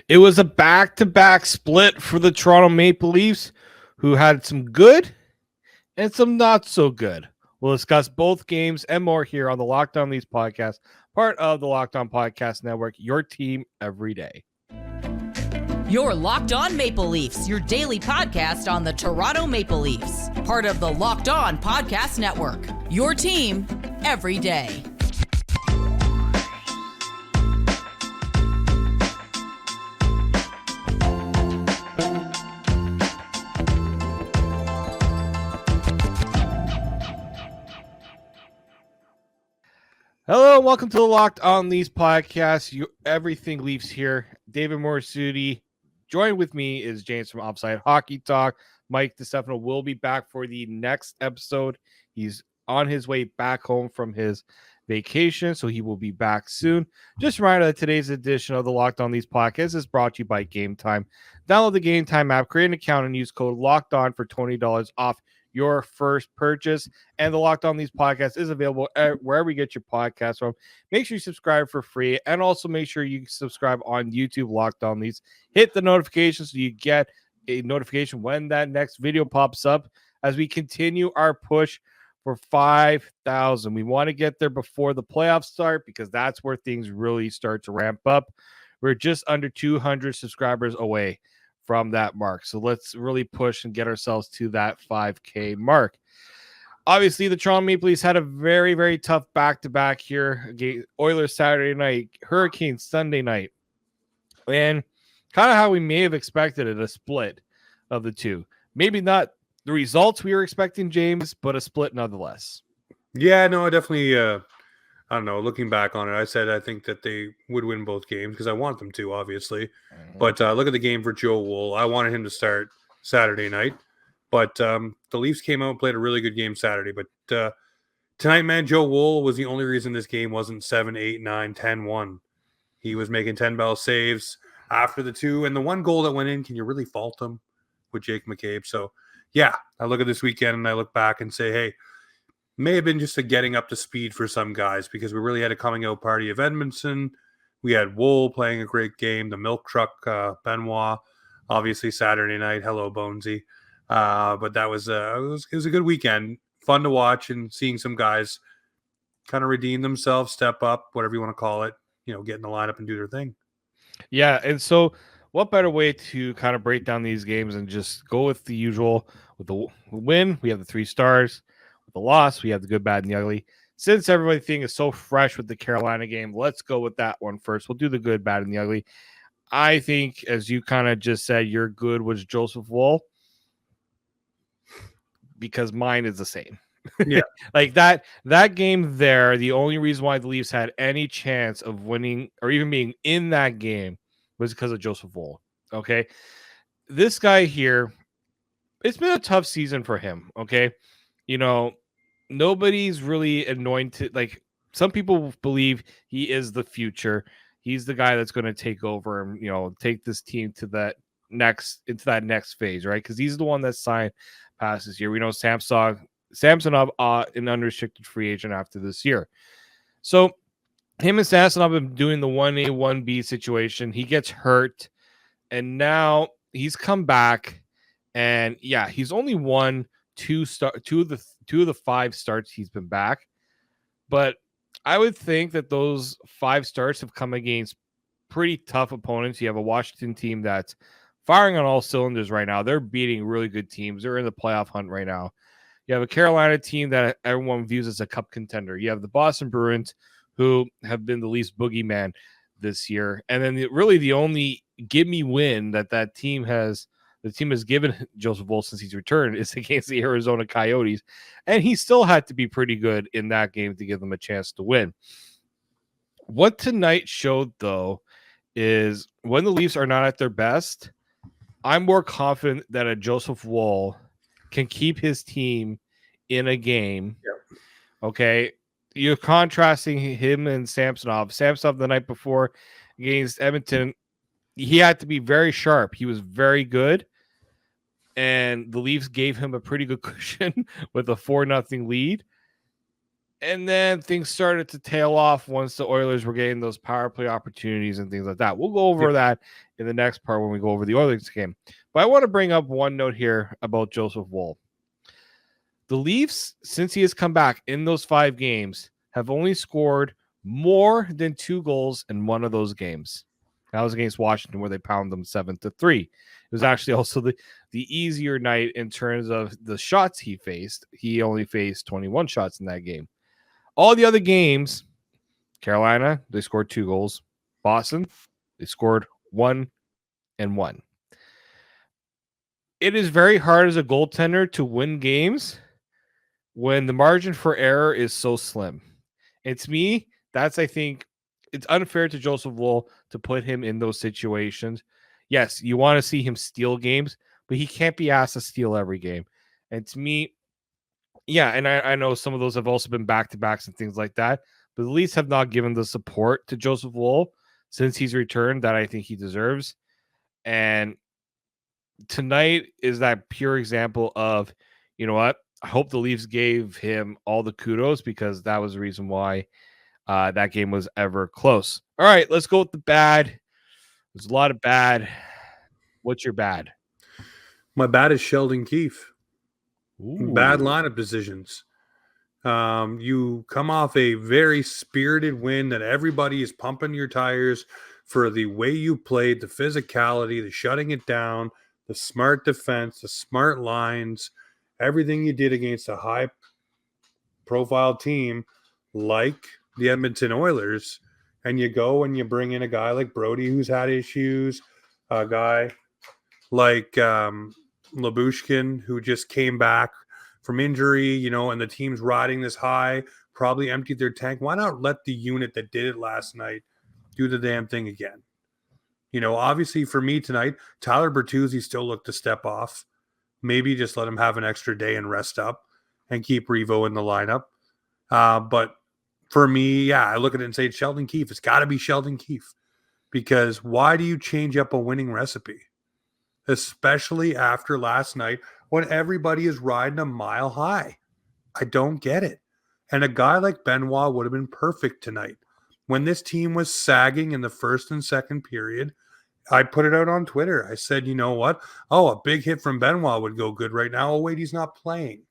It was a back-to-back split for the Toronto Maple Leafs, who had some good and some not so good. We'll discuss both games and more here on the Locked On Leafs podcast, part of the Locked On Podcast Network, your team every day. You're Locked On Maple Leafs, your daily podcast on the Toronto Maple Leafs, part of the Locked On Podcast Network, your team every day. Hello, and welcome to the Locked On Leafs podcast. Everything Leafs here. David Morassutti. Joined with me is James from Offside Hockey Talk. Mike DeStefano will be back for the next episode. He's on his way back home from his vacation, so he will be back soon. Just a reminder that today's edition of the Locked On Leafs podcast is brought to you by Game Time. Download the Game Time app, create an account, and use code Locked On for $20 off your first purchase. And the Locked On Leafs podcast is available wherever you get your podcast from. Make sure you subscribe for free, and also make sure you subscribe on YouTube, Locked On Leafs. Hit the notification so you get a notification when that next video pops up as we continue our push for 5,000. We want to get there before the playoffs start because that's where things really start to ramp up. We're just under 200 subscribers away from that mark. So let's really push and get ourselves to that 5K mark. Obviously, the Toronto Maple Leafs had a very, very tough back-to-back here. Oilers Saturday night, Hurricanes Sunday night. And kind of how we may have expected it, a split of the two. Maybe not the results we were expecting, James, but a split nonetheless. Yeah, no, I definitely, I don't know, looking back on it, I said I think that they would win both games because I want them to, obviously. But look at the game for Joe Woll. I wanted him to start Saturday night. But the Leafs came out and played a really good game Saturday. But tonight, man, Joe Woll was the only reason this game wasn't 7, 8, 9, 10-1. He was making 10-bell saves after the two. And the one goal that went in, can you really fault him with Jake McCabe? So, yeah, I look at this weekend and I look back and say, hey, may have been just a getting up to speed for some guys because we really had a coming out party of Edmonton. We had Woll playing a great game, the milk truck, Benoit, obviously Saturday night. Hello, Bonesy. But that was, it was a good weekend. Fun to watch and seeing some guys kind of redeem themselves, step up, whatever you want to call it, get in the lineup and do their thing. Yeah, and so what better way to kind of break down these games and just go with the usual. With the win, we have the 3 stars. With the loss, we have the good, bad, and the ugly. Since everything is so fresh with the Carolina game, let's go with that one first. We'll do the good, bad, and the ugly. I think, as you kind of just said, your good was Joseph Woll because mine is the same. Yeah. Like that game there, the only reason why the Leafs had any chance of winning or even being in that game was because of Joseph Woll. Okay. This guy here, it's been a tough season for him. Okay. Nobody's really anointed. Like some people believe he is the future. He's the guy that's going to take over and, take this team to that next phase, right? Because he's the one that signed past this year. We know Samsonov, an unrestricted free agent after this year. So him and Samsonov have been doing the 1A, 1B situation. He gets hurt, and now he's come back, and yeah, he's only won two of the 5 starts he's been back. But I would think that those 5 starts have come against pretty tough opponents. You have a Washington team that's firing on all cylinders right now. They're beating really good teams. They're in the playoff hunt right now. You have a Carolina team that everyone views as a cup contender. You have the Boston Bruins, who have been the least boogeyman this year. And then the only give-me win that team has given Joseph Woll since he's returned is against the Arizona Coyotes. And he still had to be pretty good in that game to give them a chance to win. What tonight showed, though, is when the Leafs are not at their best, I'm more confident that a Joseph Woll can keep his team in a game. Yep. Okay. You're contrasting him and Samsonov. Samsonov the night before against Edmonton, he had to be very sharp. He was very good. And the Leafs gave him a pretty good cushion with a 4-0 lead. And then things started to tail off once the Oilers were getting those power play opportunities and things like that. We'll go over that in the next part when we go over the Oilers game. But I want to bring up one note here about Joseph Woll. The Leafs, since he has come back in those 5 games, have only scored more than 2 goals in one of those games. That was against Washington, where they pounded them 7-3. It was actually also the easier night in terms of the shots he faced. He only faced 21 shots in that game. All the other games, Carolina, they scored 2 goals. Boston, they scored 1 and 1. It is very hard as a goaltender to win games when the margin for error is so slim. And to me, that's, I think, it's unfair to Joseph Woll to put him in those situations. Yes, you want to see him steal games, but he can't be asked to steal every game. And to me, yeah, and I know some of those have also been back-to-backs and things like that, but the Leafs have not given the support to Joseph Woll since he's returned that I think he deserves. And tonight is that pure example of, you know what? I hope the Leafs gave him all the kudos because that was the reason why that game was ever close. All right, let's go with the bad. There's a lot of bad. What's your bad? My bad is Sheldon Keefe. Ooh. Bad lineup decisions. You come off a very spirited win that everybody is pumping your tires for the way you played, the physicality, the shutting it down, the smart defense, the smart lines, everything you did against a high-profile team like the Edmonton Oilers, and you go and you bring in a guy like Brody who's had issues, a guy like Lyubushkin who just came back from injury, and the team's riding this high, probably emptied their tank. Why not let the unit that did it last night do the damn thing again? Obviously for me tonight, Tyler Bertuzzi still looked to step off. Maybe just let him have an extra day and rest up and keep Revo in the lineup. But for me, I look at it and say, Sheldon Keefe. It's got to be Sheldon Keefe. Because why do you change up a winning recipe? Especially after last night when everybody is riding a mile high. I don't get it. And a guy like Benoit would have been perfect tonight. When this team was sagging in the first and second period, I put it out on Twitter. I said, you know what? Oh, a big hit from Benoit would go good right now. Oh, wait, he's not playing.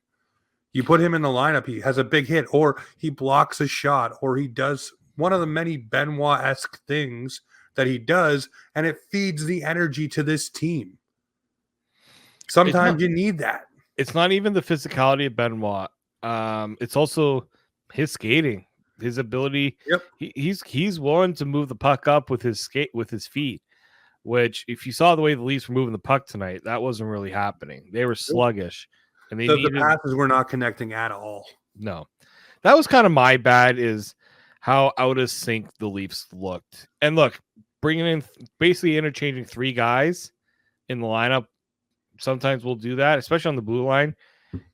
You put him in the lineup, he has a big hit, or he blocks a shot, or he does one of the many Benoit-esque things that he does, and it feeds the energy to this team. Sometimes you need that. It's not even the physicality of Benoit. It's also his skating, his ability. Yep. He's willing to move the puck up with his feet, which if you saw the way the Leafs were moving the puck tonight, that wasn't really happening. They were sluggish. And the passes were not connecting at all. No. That was kind of my bad, is how out of sync the Leafs looked. And look, bringing in, basically interchanging 3 guys in the lineup, sometimes we'll do that, especially on the blue line.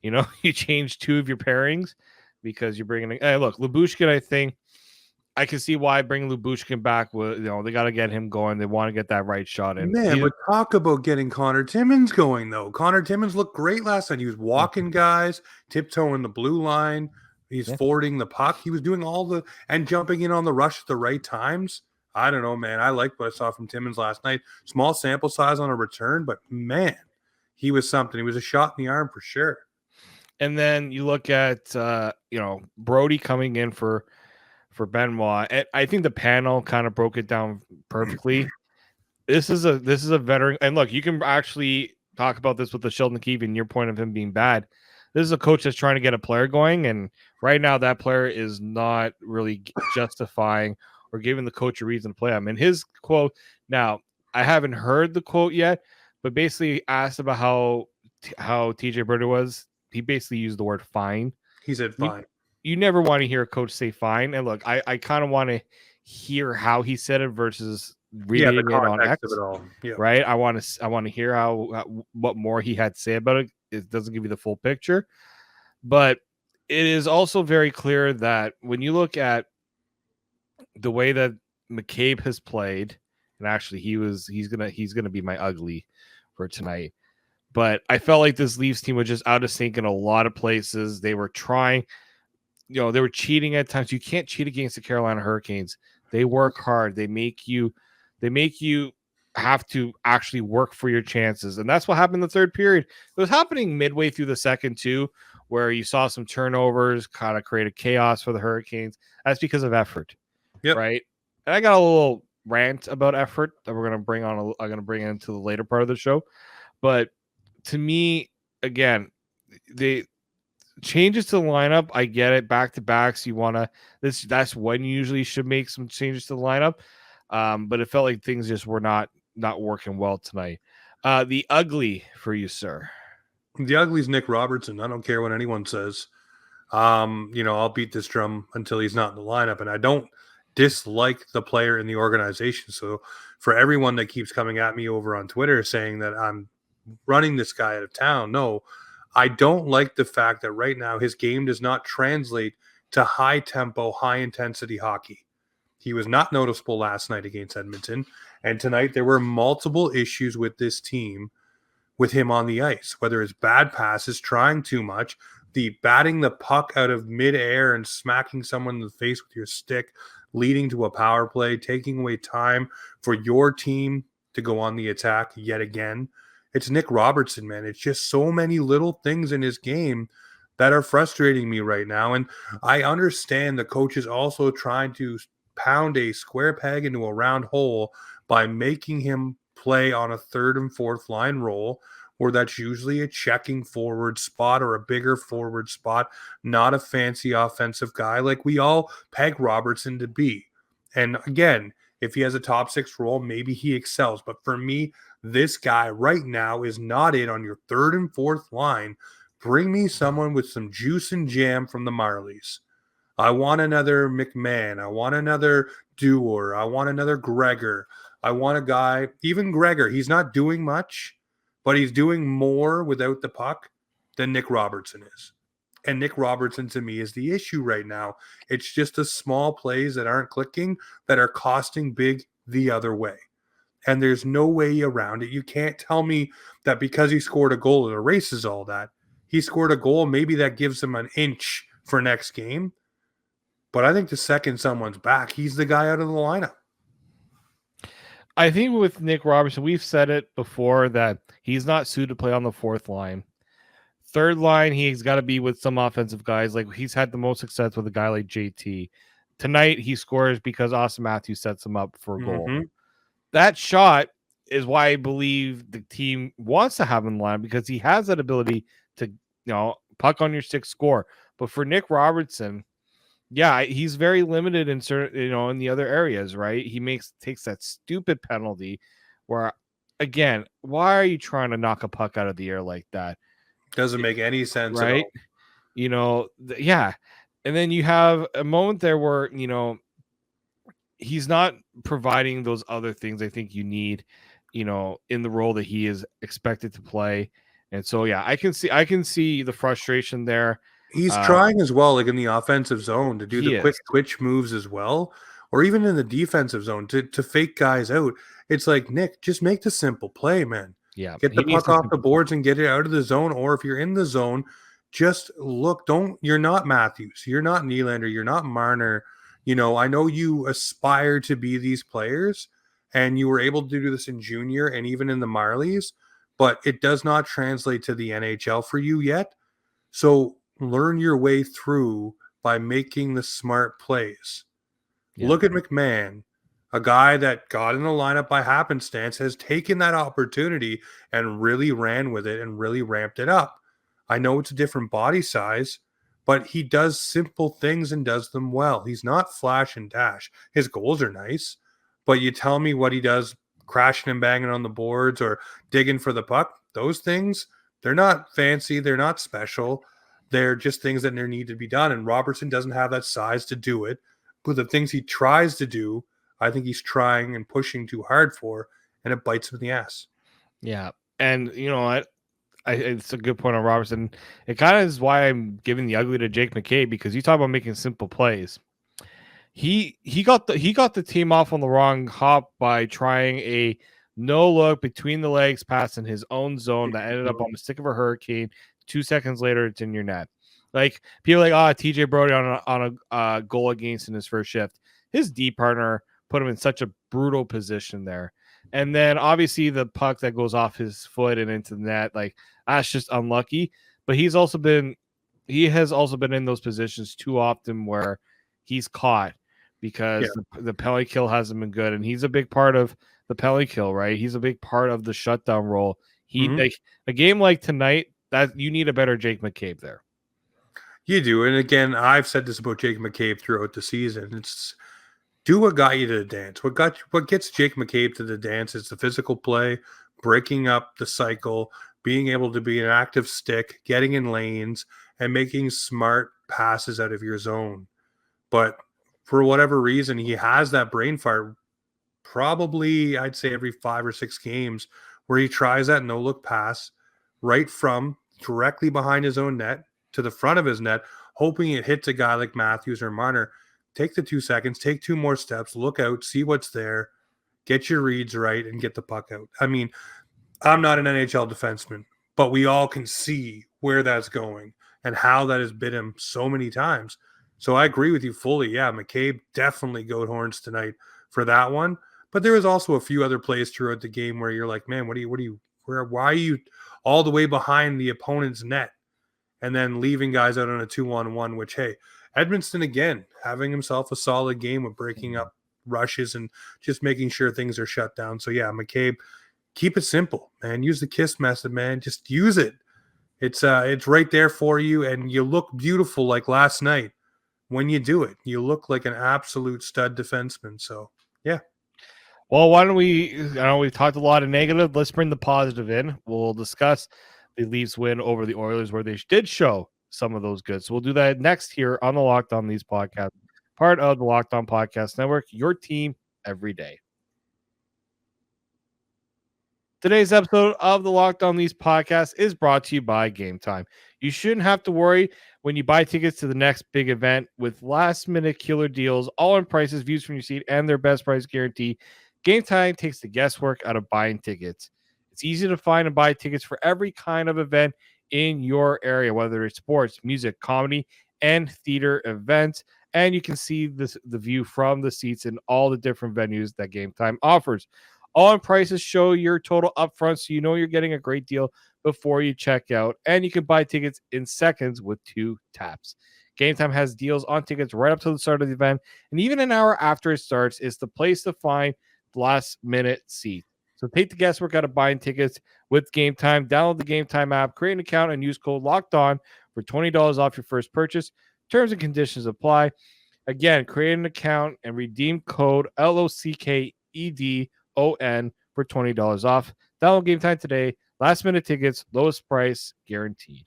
You change 2 of your pairings because you're bringing in, hey, look, Lyubushkin, I think, I can see why bringing Lyubushkin back, they got to get him going. They want to get that right shot in. Man, but talk about getting Connor Timmins going, though. Connor Timmins looked great last night. He was walking guys, tiptoeing the blue line. He's forwarding the puck. He was doing and jumping in on the rush at the right times. I don't know, man. I liked what I saw from Timmins last night. Small sample size on a return, but man, he was something. He was a shot in the arm for sure. And then you look at, Brody coming in for Benoit. And I think the panel kind of broke it down perfectly. This is a veteran, and look, you can actually talk about this with the Sheldon Keefe and your point of him being bad. This is a coach that's trying to get a player going, and right now that player is not really justifying or giving the coach a reason to play him. And his quote, now I haven't heard the quote yet, but basically asked about how TJ Birder was. He basically used the word fine. He said fine. You never want to hear a coach say fine. And look, I kind of want to hear how he said it versus reading it on X. Of it all. Yeah. Right? I want to hear what more he had to say about it. It doesn't give you the full picture. But it is also very clear that when you look at the way that McCabe has played, and actually he's gonna be my ugly for tonight. But I felt like this Leafs team was just out of sync in a lot of places. They were trying. they were cheating at times. You can't cheat against the Carolina Hurricanes. They work hard. They make you have to actually work for your chances. And that's what happened in the third period. It was happening midway through the second too, where you saw some turnovers, kind of created chaos for the Hurricanes. That's because of effort. Yep. Right. And I got a little rant about effort that we're going to bring on. I'm going to bring into the later part of the show. But to me, again, the changes to the lineup, I get it. Back to backs, you want to that's when you usually should make some changes to the lineup. But it felt like things just were not working well tonight. The ugly for you, sir. The ugly's Nick Robertson. I don't care what anyone says. I'll beat this drum until he's not in the lineup, and I don't dislike the player in the organization. So for everyone that keeps coming at me over on Twitter saying that I'm running this guy out of town, no, I don't like the fact that right now his game does not translate to high tempo, high intensity hockey. He was not noticeable last night against Edmonton, and tonight there were multiple issues with this team with him on the ice, whether it's bad passes, trying too much, the batting the puck out of midair and smacking someone in the face with your stick, leading to a power play, taking away time for your team to go on the attack yet again. It's Nick Robertson, man. It's just so many little things in his game that are frustrating me right now. And I understand the coach is also trying to pound a square peg into a round hole by making him play on a third and fourth line role, where that's usually a checking forward spot or a bigger forward spot, not a fancy offensive guy like we all peg Robertson to be. And again, if he has a top six role, maybe he excels. But for me, this guy right now is not it on your third and fourth line. Bring me someone with some juice and jam from the Marlies. I want another McMahon. I want another Dewar. I want another Gregor. I want a guy, even Gregor, he's not doing much, but he's doing more without the puck than Nick Robertson is. And Nick Robertson, to me, is the issue right now. It's just the small plays that aren't clicking that are costing big the other way. And there's no way around it. You can't tell me that because he scored a goal, it erases all that. He scored a goal, maybe that gives him an inch for next game. But I think the second someone's back, he's the guy out of the lineup. I think with Nick Robertson, we've said it before that he's not suited to play on the fourth line. Third line, he's got to be with some offensive guys. Like he's had the most success with a guy like JT. Tonight, he scores because Austin Matthews sets him up for a goal. Mm-hmm. That shot is why I believe the team wants to have him in the line, because he has that ability to, puck on your stick, score. But for Nick Robertson, yeah, he's very limited in certain, in the other areas, right? He takes that stupid penalty where, again, why are you trying to knock a puck out of the air like that? Doesn't make any sense, right? At all. Yeah. And then you have a moment there where, he's not providing those other things I think you need, in the role that he is expected to play. And so, yeah, I can see the frustration there. He's trying as well, like in the offensive zone, to do the quick twitch moves as well, or even in the defensive zone to fake guys out. It's like, Nick, just make the simple play, man. Yeah, get the puck off the boards and get it out of the zone. Or if you're in the zone, just look. You're not Matthews. You're not Nylander. You're not Marner. I know you aspire to be these players, and you were able to do this in junior and even in the Marlies, but it does not translate to the NHL for you yet. So learn your way through by making the smart plays. Yeah. Look at McMahon, a guy that got in the lineup by happenstance, has taken that opportunity and really ran with it and really ramped it up. I know it's a different body size, but he does simple things and does them well. He's not flash and dash. His goals are nice, but you tell me what he does, crashing and banging on the boards or digging for the puck, those things, they're not fancy. They're not special. They're just things that need to be done. And Robertson doesn't have that size to do it. But the things he tries to do, I think he's trying and pushing too hard for, and it bites him in the ass. Yeah. And it's a good point on Robertson. It kind of is why I'm giving the ugly to Jake McCabe, because you talk about making simple plays. He got the team off on the wrong hop by trying a no look between the legs pass in his own zone that ended up on the stick of a Hurricane. 2 seconds later, it's in your net. Like people are like, TJ Brody on a goal against in his first shift. His D partner put him in such a brutal position there. And then obviously the puck that goes off his foot and into the net, like that's just unlucky. But he has also been in those positions too often where he's caught because the penalty kill hasn't been good. And he's a big part of the penalty kill, right? He's a big part of the shutdown role. Like a game like tonight, that you need a better Jake McCabe there. You do. And again, I've said this about Jake McCabe throughout the season. It's do what got you to the dance. What gets Jake McCabe to the dance is the physical play, breaking up the cycle, being able to be an active stick, getting in lanes, and making smart passes out of your zone. But for whatever reason, he has that brain fart probably, I'd say, every 5 or 6 games where he tries that no-look pass right from directly behind his own net to the front of his net, hoping it hits a guy like Matthews or Marner. Take the 2 seconds, take 2 more steps, look out, see what's there, get your reads right, and get the puck out. I mean, I'm not an NHL defenseman, but we all can see where that's going and how that has bit him so many times. So I agree with you fully. Yeah, McCabe definitely goat horns tonight for that one. But there was also a few other plays throughout the game where you're like, man, why are you all the way behind the opponent's net and then leaving guys out on a 2-on-1, which, hey, Edmonton, again, having himself a solid game with breaking up rushes and just making sure things are shut down. So, yeah, McCabe, keep it simple, man. Use the KISS method, man. Just use it. It's right there for you, and you look beautiful like last night when you do it. You look like an absolute stud defenseman. So, yeah. Well, why don't we, I know we've talked a lot of negative. Let's bring the positive in. We'll discuss the Leafs win over the Oilers where they did show some of those goods. So we'll do that next here on the Locked On Leafs podcast, part of the Locked On Podcast Network, your team every day. Today's episode of the Locked On Leafs podcast is brought to you by Game Time. You shouldn't have to worry when you buy tickets to the next big event with last-minute killer deals, all-in prices, views from your seat, and their best price guarantee. Game Time takes the guesswork out of buying tickets. It's easy to find and buy tickets for every kind of event in your area, whether it's sports, music, comedy, and theater events. And you can see the view from the seats in all the different venues that Game Time offers. All-in prices show your total upfront, so you know you're getting a great deal before you check out. And you can buy tickets in seconds with 2 taps. Game Time has deals on tickets right up to the start of the event. And even an hour after it starts, it's the place to find last-minute seats. So take the guesswork out of buying tickets with Game Time. Download the Game Time app, create an account, and use code LOCKEDON for $20 off your first purchase. Terms and conditions apply. Again, create an account and redeem code LOCKEDON for $20 off. Download Game Time today. Last minute tickets, lowest price guaranteed.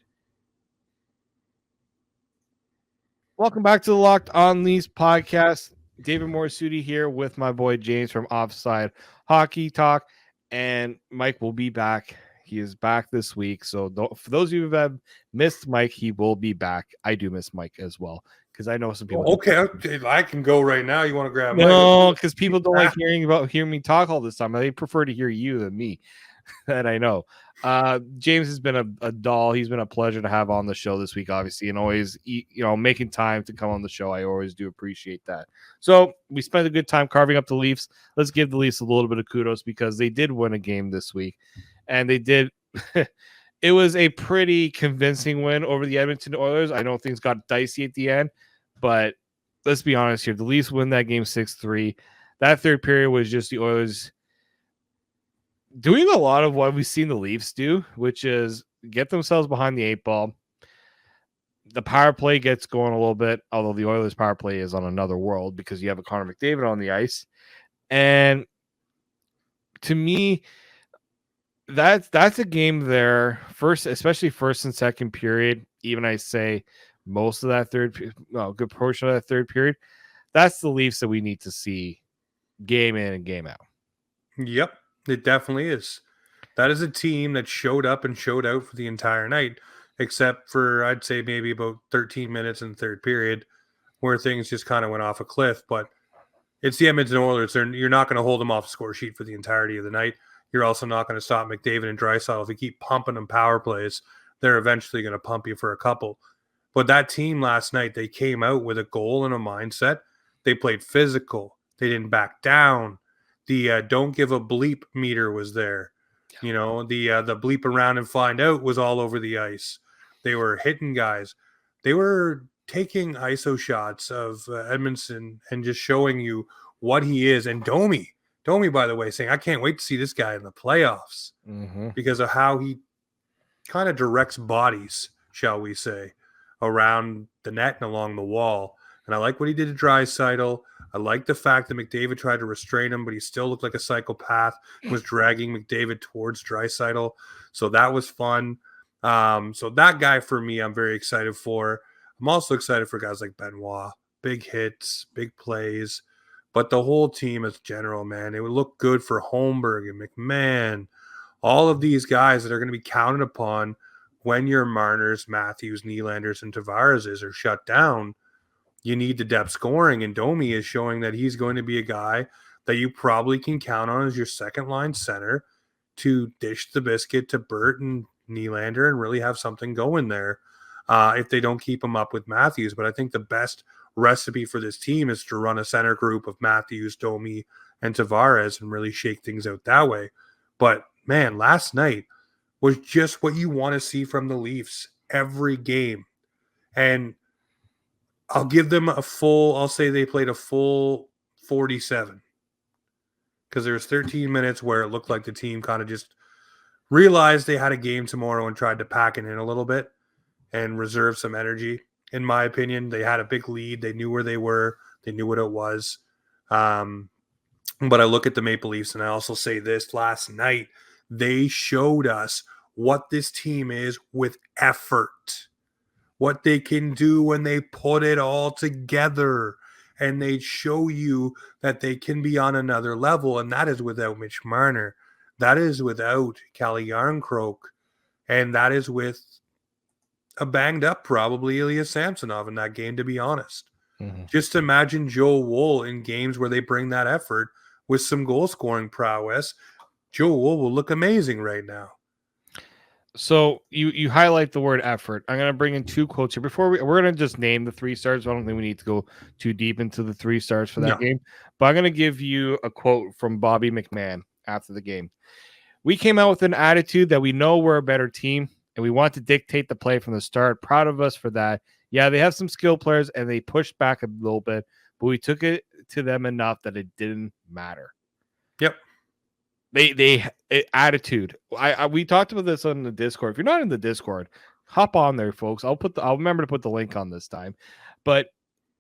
Welcome back to the Locked On Leafs podcast. David Morassutti here with my boy James from Offside Hockey Talk. And Mike will be back. He is back this week. So for those of you who have missed Mike, he will be back. I do miss Mike as well because I know some people. Okay, I can go right now. You want to grab Mike? No, because people don't like hearing me talk all this time. They prefer to hear you than me. That I know. James has been a doll. He's been a pleasure to have on the show this week, obviously, and always, making time to come on the show. I always do appreciate that. So we spent a good time carving up the Leafs. Let's give the Leafs a little bit of kudos because they did win a game this week, and they did. It was a pretty convincing win over the Edmonton Oilers. I know things got dicey at the end, but let's be honest here. The Leafs win that game 6-3. That third period was just the Oilers doing a lot of what we've seen the Leafs do, which is get themselves behind the 8 ball. The power play gets going a little bit, although the Oilers power play is on another world because you have a Connor McDavid on the ice. And to me, that's a game there, especially first and second period. Even I say most of that good portion of that third period. That's the Leafs that we need to see game in and game out. Yep. It definitely is. That is a team that showed up and showed out for the entire night, except for, I'd say, maybe about 13 minutes in the third period where things just kind of went off a cliff. But it's the Edmonton Oilers. You're not going to hold them off the score sheet for the entirety of the night. You're also not going to stop McDavid and Draisaitl. If you keep pumping them power plays, they're eventually going to pump you for a couple. But that team last night, they came out with a goal and a mindset. They played physical. They didn't back down. The don't give a bleep meter was there. You know, the bleep around and find out was all over the ice. They were hitting guys. They were taking ISO shots of Edmondson and just showing you what he is. And Domi, by the way, saying, I can't wait to see this guy in the playoffs because of how he kind of directs bodies, shall we say, around the net and along the wall. And I like what he did to Draisaitl. I like the fact that McDavid tried to restrain him, but he still looked like a psychopath, was dragging McDavid towards Draisaitl. So that was fun. So that guy for me, I'm very excited for. I'm also excited for guys like Benoit. Big hits, big plays. But the whole team as general, man, it would look good for Holmberg and McMahon. All of these guys that are going to be counted upon when your Marners, Matthews, Nylanders, and Tavares are shut down. You need the depth scoring, and Domi is showing that he's going to be a guy that you probably can count on as your second line center to dish the biscuit to Burt and Nylander and really have something going there if they don't keep him up with Matthews. But I think the best recipe for this team is to run a center group of Matthews, Domi, and Tavares and really shake things out that way. But, man, last night was just what you want to see from the Leafs every game. And I'll give them I'll say they played a full 47 because there was 13 minutes where it looked like the team kind of just realized they had a game tomorrow and tried to pack it in a little bit and reserve some energy. In my opinion, they had a big lead. They knew where they were. They knew what it was. But I look at the Maple Leafs and I also say this: last night, they showed us what this team is with effort. What they can do when they put it all together, and they show you that they can be on another level, and that is without Mitch Marner. That is without Calle Jarnkrok, and that is with a banged up probably Ilya Samsonov in that game, to be honest. Just imagine Joe Woll in games where they bring that effort with some goal-scoring prowess. Joe Woll will look amazing right now. So you highlight the word effort. I'm going to bring in two quotes here before we're going to just name the 3 stars. I don't think we need to go too deep into the 3 stars for that game, but I'm going to give you a quote from Bobby McMahon after the game. We came out with an attitude that we know we're a better team and we want to dictate the play from the start. Proud of us for that. Yeah, they have some skilled players and they pushed back a little bit, but we took it to them enough that it didn't matter. Yep. Attitude. We talked about this on the Discord. If you're not in the Discord, hop on there, folks. I'll remember to put the link on this time. But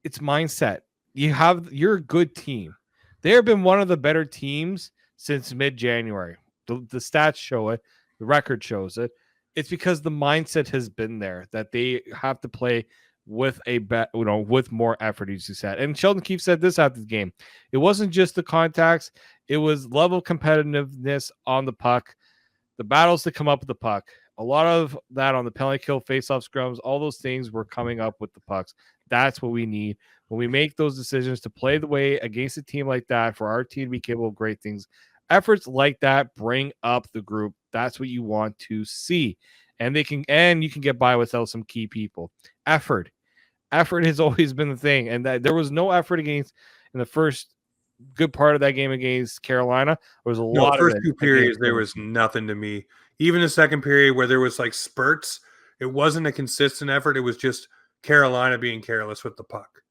it's mindset. You're a good team. They have been one of the better teams since mid-January. The stats show it. The record shows it. It's because the mindset has been there that they have to play with with more effort, as you said. And Sheldon Keefe said this after the game. It wasn't just the contacts. It was level competitiveness on the puck, the battles that come up with the puck. A lot of that on the penalty kill, face-off scrums, all those things were coming up with the pucks. That's what we need. When we make those decisions to play the way against a team like that, for our team to be capable of great things, efforts like that bring up the group. That's what you want to see. And you can get by without some key people. Effort has always been the thing. And that there was no effort in the first good part of that game against Carolina. There was a lot of first 2 periods, there was nothing to me. Even the second period where there was like spurts, it wasn't a consistent effort. It was just Carolina being careless with the puck.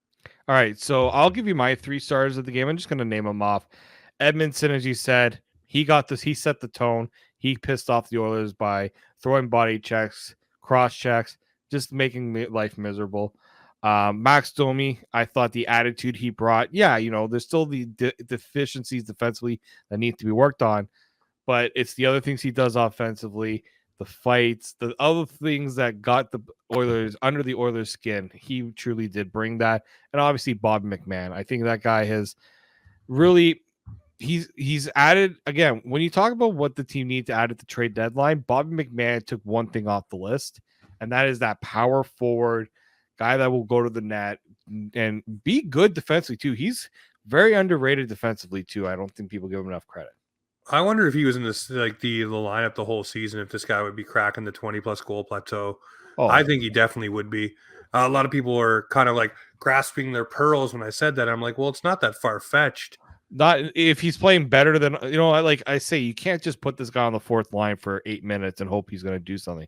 All right, so I'll give you my 3 stars of the game. I'm just going to name them off. Edmondson, as you said, he set the tone. He pissed off the Oilers by throwing body checks, cross checks, just making life miserable. Max Domi, I thought the attitude he brought, there's still the deficiencies defensively that need to be worked on, but it's the other things he does offensively, the fights, the other things that got the Oilers under the Oilers' skin. He truly did bring that. And obviously Bob McMahon. I think that guy has really he's added, again, when you talk about what the team needs to add at the trade deadline, Bobby McMahon took one thing off the list, and that is that power forward guy that will go to the net and be good defensively too. He's very underrated defensively too. I don't think people give him enough credit. I wonder if he was in this the lineup the whole season, if this guy would be cracking the 20+ goal plateau. I think he definitely would be. A lot of people are kind of like grasping their pearls when I said that. I'm like, well, it's not that far fetched. Not if he's playing better than like I say, you can't just put this guy on the fourth line for 8 minutes and hope he's going to do something.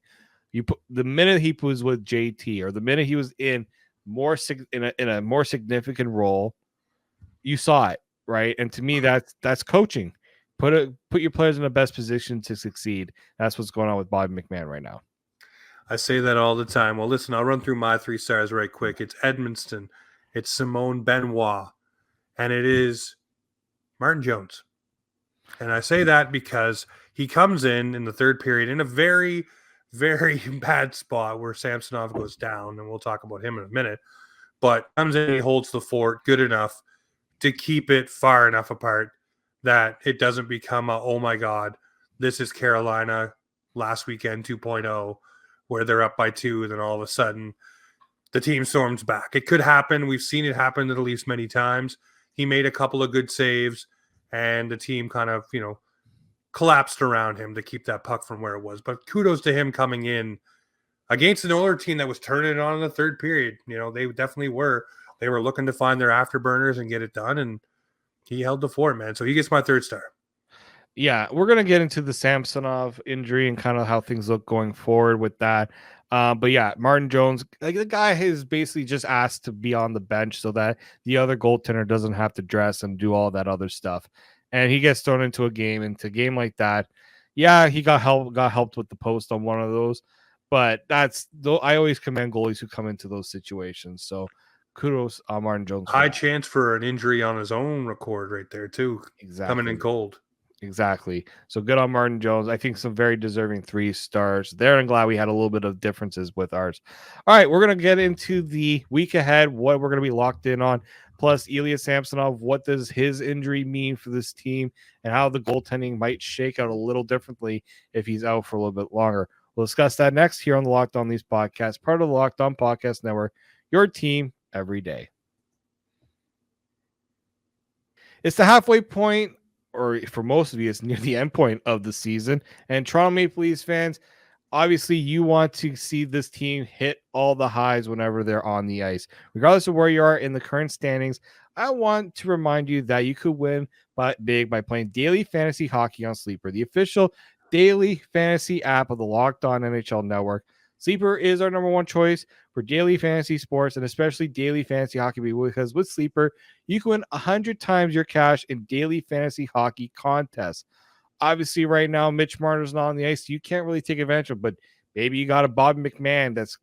You put the minute he was with JT or the minute he was in a more significant role, you saw it, right? And to me, that's coaching. Put your players in the best position to succeed. That's what's going on with Bobby McMahon right now. I say that all the time. Well, listen, I'll run through my 3 stars right quick. It's Edmonston, it's Simone Benoit, and it is Martin Jones. And I say that because he comes in the third period in a very, very bad spot where Samsonov goes down, and we'll talk about him in a minute. But comes in, he holds the fort good enough to keep it far enough apart that it doesn't become oh my God, this is Carolina last weekend 2.0, where they're up by 2, and then all of a sudden the team storms back. It could happen. We've seen it happen at least many times. He made a couple of good saves, and the team kind of, collapsed around him to keep that puck from where it was. But kudos to him coming in against an Oilers team that was turning it on in the third period. They definitely were. They were looking to find their afterburners and get it done, and he held the fort, man. So he gets my 3rd star. Yeah, we're going to get into the Samsonov injury and kind of how things look going forward with that. But yeah, Martin Jones, like the guy has basically just asked to be on the bench so that the other goaltender doesn't have to dress and do all that other stuff. And he gets thrown into a game like that. Yeah, he got helped with the post on one of those. But I always commend goalies who come into those situations. So kudos on Martin Jones. High chance for an injury on his own record right there, too. Exactly. Coming in cold. Exactly. So good on Martin Jones. I think some very deserving 3 stars there. I'm glad we had a little bit of differences with ours. All right, we're going to get into the week ahead, what we're going to be locked in on, plus Ilya Samsonov. What does his injury mean for this team and how the goaltending might shake out a little differently if he's out for a little bit longer. We'll discuss that next here on the Locked On Leafs podcast, part of the Locked On Podcast Network, your team every day. It's the halfway point, or for most of you, it's near the end point of the season. And Toronto Maple Leafs fans, obviously you want to see this team hit all the highs whenever they're on the ice. Regardless of where you are in the current standings, I want to remind you that you could win big by playing daily fantasy hockey on Sleeper, the official daily fantasy app of the Locked On NHL Network. Sleeper is our number 1 choice for daily fantasy sports and especially daily fantasy hockey, because with Sleeper, you can win 100 times your cash in daily fantasy hockey contests. Obviously, right now, Mitch Marner's not on the ice, so you can't really take advantage of, but maybe you got a Bobby McMahon that's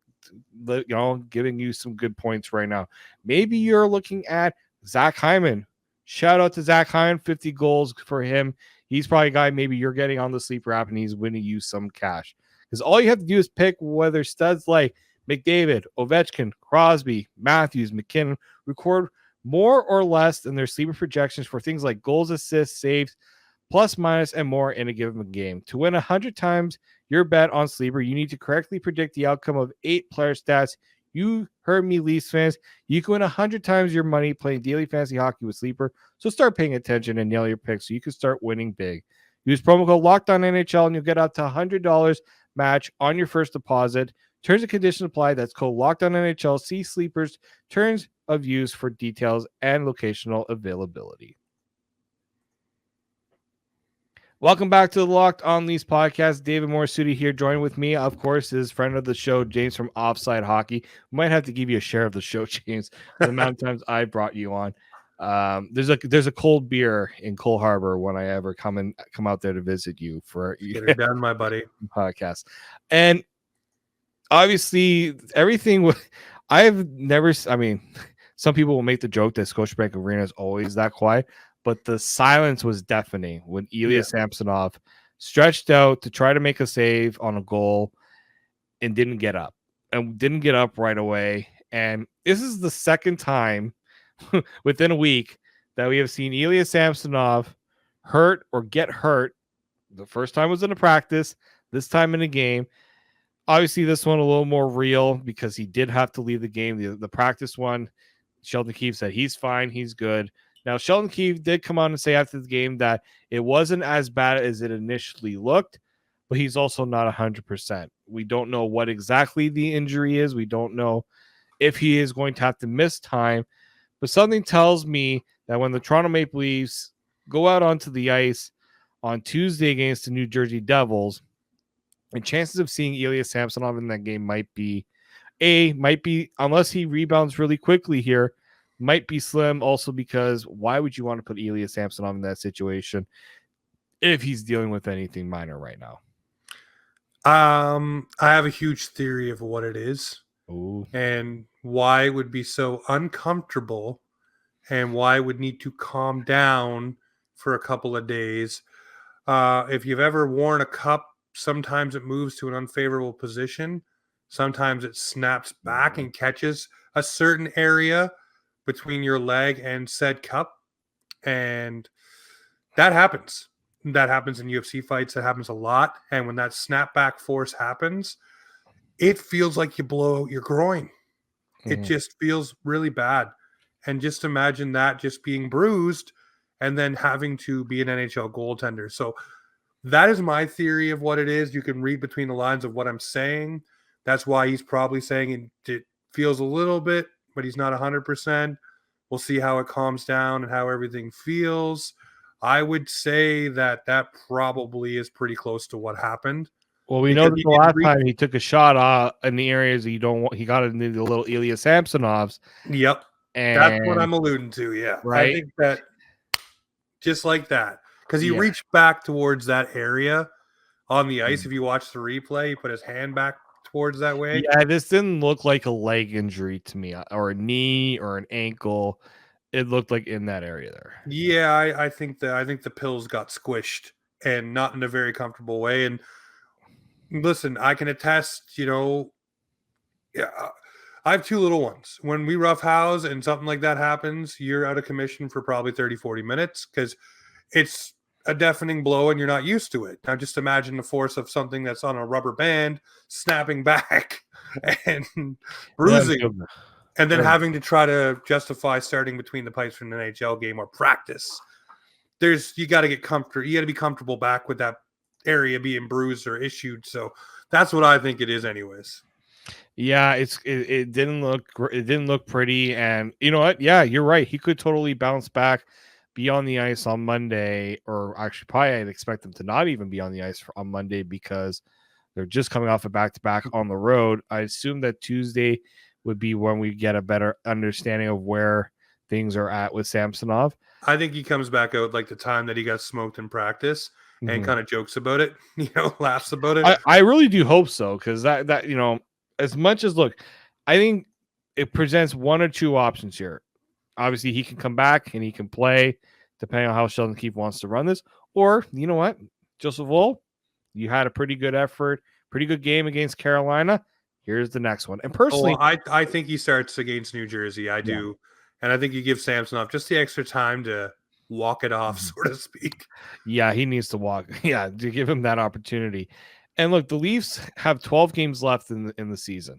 giving you some good points right now. Maybe you're looking at Zach Hyman. Shout out to Zach Hyman, 50 goals for him. He's probably a guy maybe you're getting on the Sleeper app, and he's winning you some cash. Because all you have to do is pick whether studs like McDavid, Ovechkin, Crosby, Matthews, McKinnon record more or less than their Sleeper projections for things like goals, assists, saves, plus, minus, and more in a given game. To win 100 times your bet on Sleeper, you need to correctly predict the outcome of 8 player stats. You heard me, Leafs fans. You can win 100 times your money playing daily fantasy hockey with Sleeper. So start paying attention and nail your picks so you can start winning big. Use promo code LOCKEDONNHL and you'll get up to $100 match on your first deposit. Terms and conditions apply. That's code LOCKEDONNHL. See Sleeper's terms of use for details and locational availability. Welcome back to the Locked On Leafs podcast. David Morassutti here. Joined with me, of course, is friend of the show, James from Offside Hockey. We might have to give you a share of the show, James, for the amount of times I brought you on. There's a cold beer in Cole Harbor when I ever come out there to visit you for Get it done, my buddy. Podcast. And obviously everything some people will make the joke that Scotiabank Arena is always that quiet, but the silence was deafening when Ilya Samsonov stretched out to try to make a save on a goal and didn't get up right away. And this is the second time within a week that we have seen Ilya Samsonov hurt or get hurt. The first time was in a practice, this time in a game. Obviously, this one a little more real because he did have to leave the game. The practice one, Sheldon Keefe said he's fine, he's good. Now, Sheldon Keefe did come on and say after the game that it wasn't as bad as it initially looked, but he's also not 100%. We don't know what exactly the injury is. We don't know if he is going to have to miss time. But something tells me that when the Toronto Maple Leafs go out onto the ice on Tuesday against the New Jersey Devils, the chances of seeing Ilya Samsonov in that game might be, unless he rebounds really quickly here, might be slim. Also, because why would you want to put Ilya Samsonov in that situation if he's dealing with anything minor right now? I have a huge theory of what it is. Ooh. And why it would be so uncomfortable and why it would need to calm down for a couple of days. If you've ever worn a cup, sometimes it moves to an unfavorable position. Sometimes it snaps back and catches a certain area between your leg and said cup. And that happens. That happens in UFC fights. That happens a lot. And when that snapback force happens, it feels like you blow out your groin. It just feels really bad. And just imagine that just being bruised and then having to be an NHL goaltender. So that is my theory of what it is. You can read between the lines of what I'm saying. That's why he's probably saying it feels a little bit, but he's not 100%. We'll see how it calms down and how everything feels. I would say that probably is pretty close to what happened. Well, we know that the last time he took a shot in the areas that you don't want, he got into the little Ilya Samsonovs. Yep. And that's what I'm alluding to. Yeah. Right. I think that just like that, because he reached back towards that area on the ice. If you watch the replay, he put his hand back towards that way. Yeah. This didn't look like a leg injury to me, or a knee or an ankle. It looked like in that area there. Yeah. I think the pills got squished and not in a very comfortable way. And listen, I can attest, I have two little ones. When we roughhouse and something like that happens, you're out of commission for probably 30, 40 minutes because it's a deafening blow and you're not used to it. Now just imagine the force of something that's on a rubber band snapping back and bruising and then having to try to justify starting between the pipes from an NHL game or practice. You got to get comfortable. You got to be comfortable back with that area being bruised or issued. So that's what I think it is anyways. Yeah, it didn't look pretty, and you know what? Yeah, you're right. He could totally bounce back, be on the ice on Monday, or actually probably I'd expect them to not even be on the ice on Monday because they're just coming off a back-to-back on the road. I assume that Tuesday would be when we get a better understanding of where things are at with Samsonov. I think he comes back out like the time that he got smoked in practice and kind of jokes about it, laughs about it. I really do hope so, because that as much as I think it presents one or two options here. Obviously, he can come back and he can play, depending on how Sheldon Keefe wants to run this. Or, you know what, Joseph Woll, you had a pretty good effort, pretty good game against Carolina. Here's the next one. And personally, I think he starts against New Jersey. I do. And I think you give Samsonov just the extra time to walk it off, so to speak. Yeah, he needs to walk. Yeah, to give him that opportunity. And look, the Leafs have 12 games left in the season.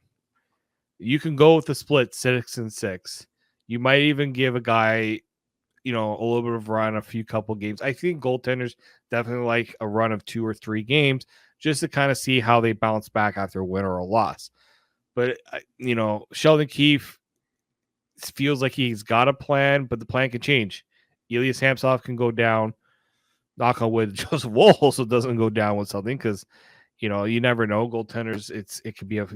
You can go with the split 6-6. You might even give a guy, a little bit of run, a few couple games. I think goaltenders definitely like a run of 2 or 3 games just to kind of see how they bounce back after a win or a loss. But, Sheldon Keefe feels like he's got a plan, but the plan can change. Ilya Samsonov can go down. Knock on wood, Joseph Woll also doesn't go down with something because, you never know. Goaltenders, it could be a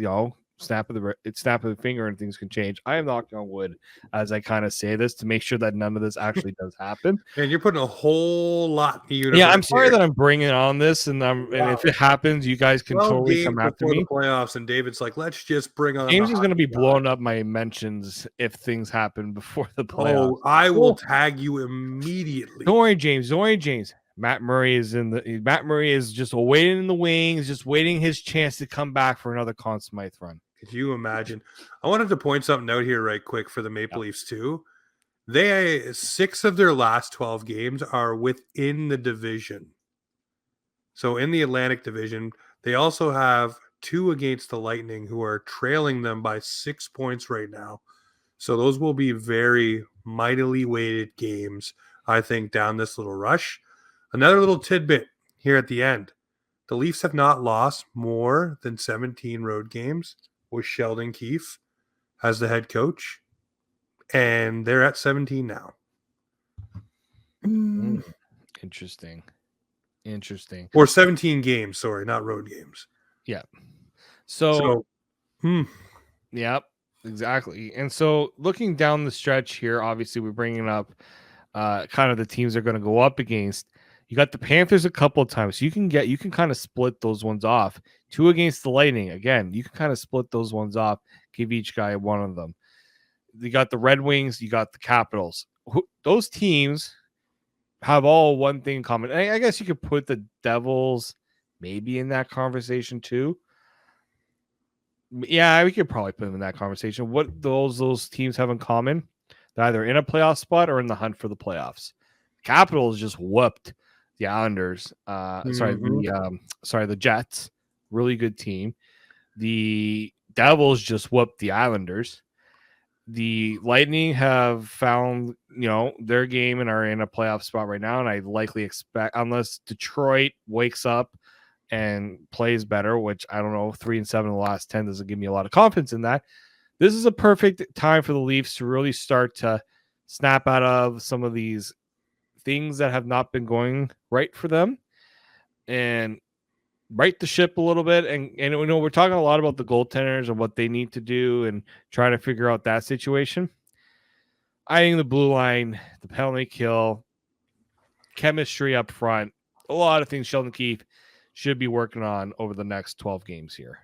snap of the finger and things can change. I am knocking on wood as I kind of say this to make sure that none of this actually does happen. And you're putting a whole lot in the universe. Yeah, I'm sorry that I'm bringing on this, and if it happens, you guys can totally come after me. The playoffs, and David's like, let's just bring on. James is going to be blowing up my mentions if things happen before the playoffs. Oh, I will tag you immediately. Don't worry, James. Matt Murray is just waiting in the wings, just waiting his chance to come back for another Conn Smythe run. Could you imagine? I wanted to point something out here right quick for the Maple Leafs too. 6 of their last 12 games are within the division. So in the Atlantic Division, they also have 2 against the Lightning, who are trailing them by 6 points right now. So those will be very mightily weighted games, I think, down this little rush. Another little tidbit here at the end. The Leafs have not lost more than 17 road games with Sheldon Keefe. as the head coach, and they're at 17 now. Interesting. Or 17 games, sorry, not road games. Yeah. So yeah, exactly. And so looking down the stretch here, obviously we're bringing up kind of the teams they're going to go up against. You got the Panthers a couple of times. So you can kind of split those ones off. 2 against the Lightning. Again, you can kind of split those ones off, give each guy one of them. You got the Red Wings, you got the Capitals. Those teams have all one thing in common. I guess you could put the Devils maybe in that conversation too. Yeah, we could probably put them in that conversation. What those teams have in common? They're either in a playoff spot or in the hunt for the playoffs. Capitals just whooped the Islanders. The Jets. Really good team. The Devils just whooped the Islanders. The Lightning have found, their game and are in a playoff spot right now. And I likely expect, unless Detroit wakes up and plays better, which I don't know, 3-7 in the last 10 doesn't give me a lot of confidence in that. This is a perfect time for the Leafs to really start to snap out of some of these things that have not been going right for them and right the ship a little bit. And we're talking a lot about the goaltenders and what they need to do and trying to figure out that situation. I think the blue line, the penalty kill, chemistry up front, a lot of things Sheldon Keefe should be working on over the next 12 games here.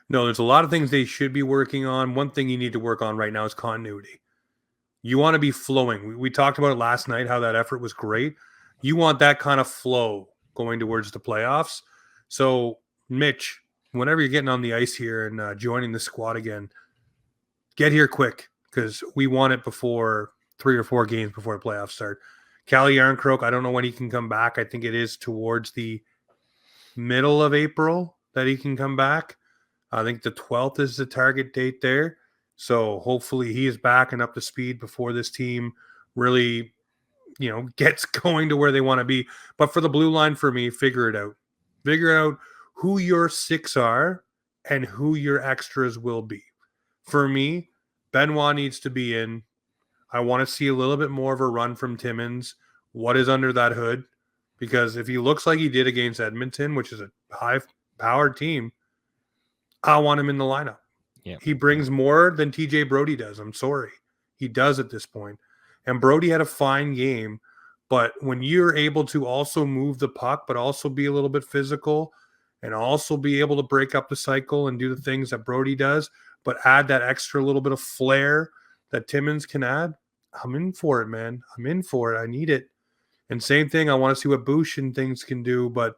No, there's a lot of things they should be working on. One thing you need to work on right now is continuity. You want to be flowing. We talked about it last night, how that effort was great. You want that kind of flow going towards the playoffs. So, Mitch, whenever you're getting on the ice here and joining the squad again, get here quick because we want it before 3 or 4 games before the playoffs start. Calle Yarncroke, I don't know when he can come back. I think it is towards the middle of April that he can come back. I think the 12th is the target date there. So hopefully he is back and up to speed before this team really, gets going to where they want to be. But for the blue line, for me, figure it out. Figure out who your 6 are and who your extras will be. For me, Benoit needs to be in. I want to see a little bit more of a run from Timmins. What is under that hood? Because if he looks like he did against Edmonton, which is a high-powered team, I want him in the lineup. Yeah. He brings more than TJ Brody does. I'm sorry. He does at this point. And Brody had a fine game, but when you're able to also move the puck, but also be a little bit physical and also be able to break up the cycle and do the things that Brody does, but add that extra little bit of flair that Timmins can add, I'm in for it, man. I'm in for it. I need it. And same thing, I want to see what Bush and things can do, but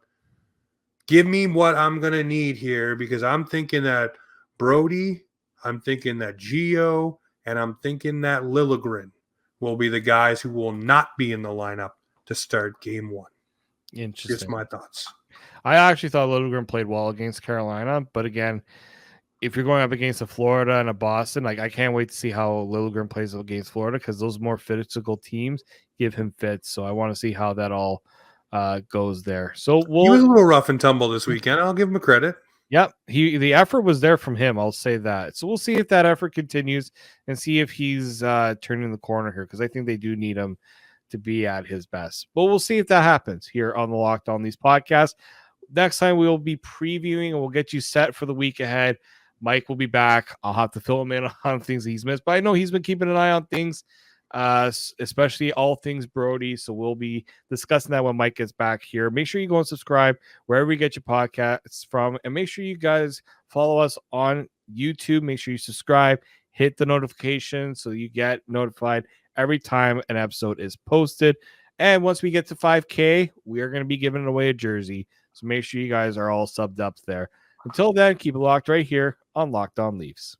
give me what I'm going to need here because I'm thinking that Brody, I'm thinking that Gio, and I'm thinking that Liljegren will be the guys who will not be in the lineup to start game 1. Interesting. Just my thoughts. I actually thought Liljegren played well against Carolina, but again, if you're going up against a Florida and a Boston, I can't wait to see how Liljegren plays against Florida because those more physical teams give him fits. So I want to see how that all goes there. So he was a little rough and tumble this weekend. I'll give him a credit. Yep. The effort was there from him. I'll say that. So we'll see if that effort continues and see if he's turning the corner here because I think they do need him to be at his best. But we'll see if that happens here on the Locked On Leafs podcast. Next time we will be previewing and we'll get you set for the week ahead. Mike will be back. I'll have to fill him in on things he's missed, but I know he's been keeping an eye on things, especially all things Brody. So we'll be discussing that when Mike gets back here. Make sure you go and subscribe wherever you get your podcasts from, and make sure you guys follow us on YouTube. Make sure you subscribe, hit the notification so you get notified every time an episode is posted. And once we get to 5K, we are going to be giving away a jersey. So make sure you guys are all subbed up there. Until then, keep it locked right here on Locked On Leafs.